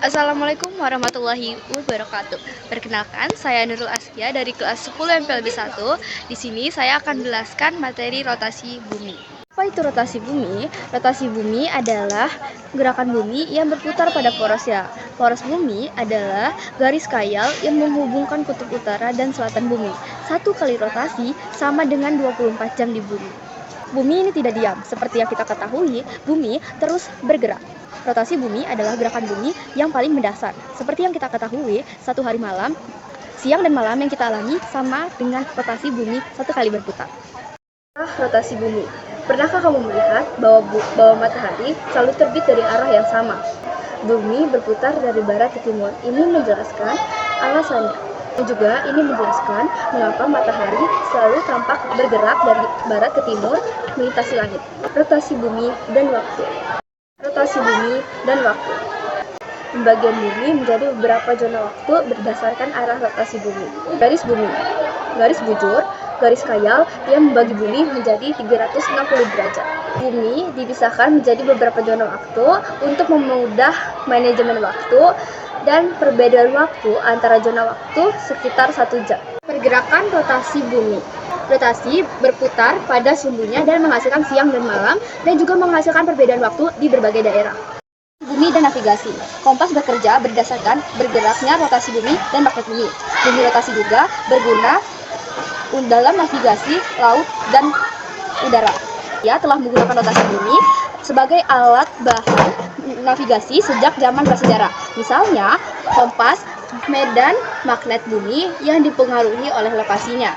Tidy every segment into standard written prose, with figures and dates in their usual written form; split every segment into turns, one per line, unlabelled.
Assalamualaikum warahmatullahi wabarakatuh. Perkenalkan, saya Nurul Askia dari kelas 10 MPLB 1. Di sini saya akan menjelaskan materi rotasi bumi. Apa itu rotasi bumi? Rotasi bumi adalah gerakan bumi yang berputar pada porosnya. Poros bumi adalah garis khayal yang menghubungkan kutub utara dan selatan bumi. Satu kali rotasi sama dengan 24 jam di bumi. Bumi ini tidak diam, seperti yang kita ketahui, bumi terus bergerak. Rotasi bumi adalah gerakan bumi yang paling mendasar. Seperti yang kita ketahui, satu hari malam, siang dan malam yang kita alami sama dengan rotasi bumi satu kali berputar. Rotasi bumi. Pernahkah kamu melihat bahwa matahari selalu terbit dari arah yang sama? Bumi berputar dari barat ke timur. Ini menjelaskan alasannya. Dan juga ini menjelaskan mengapa matahari selalu tampak bergerak dari barat ke timur melintasi langit. Rotasi bumi dan waktu. Rotasi bumi dan waktu. Pembagian bumi menjadi beberapa zona waktu berdasarkan arah rotasi bumi. Garis bumi. Garis bujur, garis khayal yang membagi bumi menjadi 360 derajat. Bumi dipisahkan menjadi beberapa zona waktu untuk memudahkan manajemen waktu dan perbedaan waktu antara zona waktu sekitar 1 jam. Pergerakan rotasi bumi. Rotasi berputar pada sumbunya dan menghasilkan siang dan malam, dan juga menghasilkan perbedaan waktu di berbagai daerah. Bumi dan navigasi. Kompas bekerja berdasarkan bergeraknya rotasi bumi dan magnet bumi. Bumi rotasi juga berguna dalam navigasi laut dan udara. Ya, telah menggunakan rotasi bumi sebagai alat bahan navigasi sejak zaman prasejarah. Misalnya, kompas, medan magnet bumi yang dipengaruhi oleh lokasinya.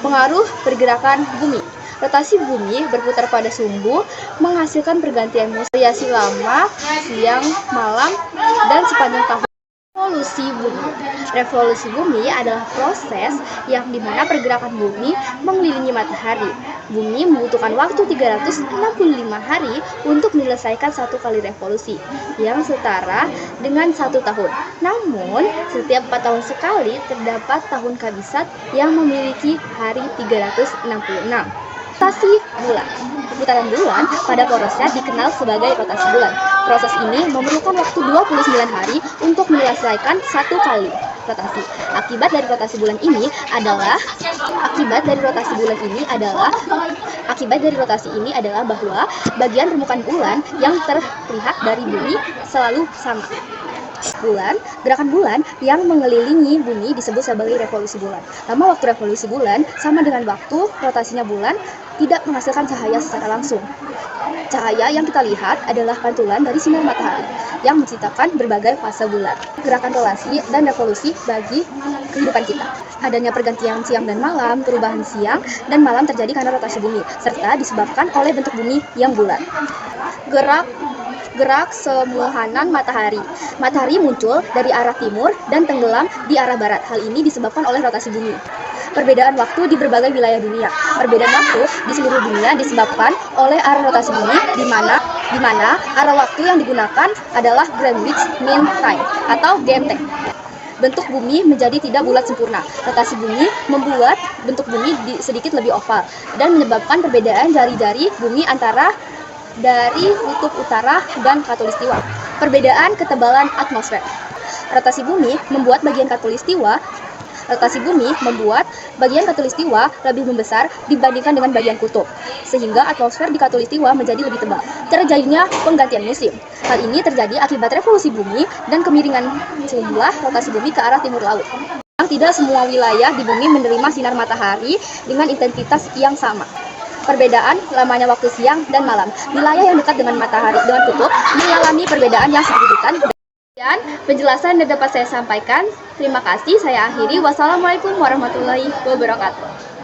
Pengaruh pergerakan bumi. Rotasi bumi berputar pada sumbu, menghasilkan pergantian musim, variasi lama, siang, malam, dan sepanjang tahun. Revolusi bumi. Revolusi bumi adalah proses yang dimana pergerakan bumi mengelilingi matahari. Bumi membutuhkan waktu 365 hari untuk menyelesaikan satu kali revolusi, yang setara dengan 1 tahun. Namun, setiap 4 tahun sekali terdapat tahun kabisat yang memiliki hari 366. Rotasi bulan. Putaran bulan pada porosnya dikenal sebagai rotasi bulan. Proses ini memerlukan waktu 29 hari untuk menyelesaikan satu kali rotasi. Akibat dari rotasi bulan ini adalah bahwa bagian permukaan bulan yang terlihat dari bumi selalu sama. Gerakan bulan yang mengelilingi bumi disebut sebagai revolusi bulan. Lama waktu revolusi bulan sama dengan waktu rotasinya bulan tidak menghasilkan cahaya secara langsung. Cahaya yang kita lihat adalah pantulan dari sinar matahari yang menciptakan berbagai fase bulan. Gerakan relasi dan revolusi bagi kehidupan kita. Adanya pergantian siang dan malam, perubahan siang dan malam terjadi karena rotasi bumi, serta disebabkan oleh bentuk bumi yang bulat. Gerak semuhanan matahari. Matahari muncul dari arah timur dan tenggelam di arah barat. Hal ini disebabkan oleh rotasi bumi. Perbedaan waktu di berbagai wilayah dunia. Perbedaan waktu di seluruh dunia disebabkan oleh arah rotasi bumi, di mana arah waktu yang digunakan adalah Greenwich Mean Time atau GMT. Bentuk bumi menjadi tidak bulat sempurna. Rotasi bumi membuat bentuk bumi sedikit lebih oval dan menyebabkan perbedaan jari-jari bumi antara dari kutub utara dan khatulistiwa. Perbedaan ketebalan atmosfer. Rotasi bumi membuat bagian khatulistiwa lebih membesar dibandingkan dengan bagian kutub, sehingga atmosfer di khatulistiwa menjadi lebih tebal. Terjadinya penggantian musim. Hal ini terjadi akibat revolusi bumi dan kemiringan jumlah rotasi bumi ke arah timur laut. Tidak semua wilayah di bumi menerima sinar matahari dengan intensitas yang sama. Perbedaan lamanya waktu siang dan malam. Wilayah yang dekat dengan matahari dengan kutub mengalami perbedaan yang signifikan. Dan penjelasan yang dapat saya sampaikan. Terima kasih, saya akhiri. Wassalamualaikum warahmatullahi wabarakatuh.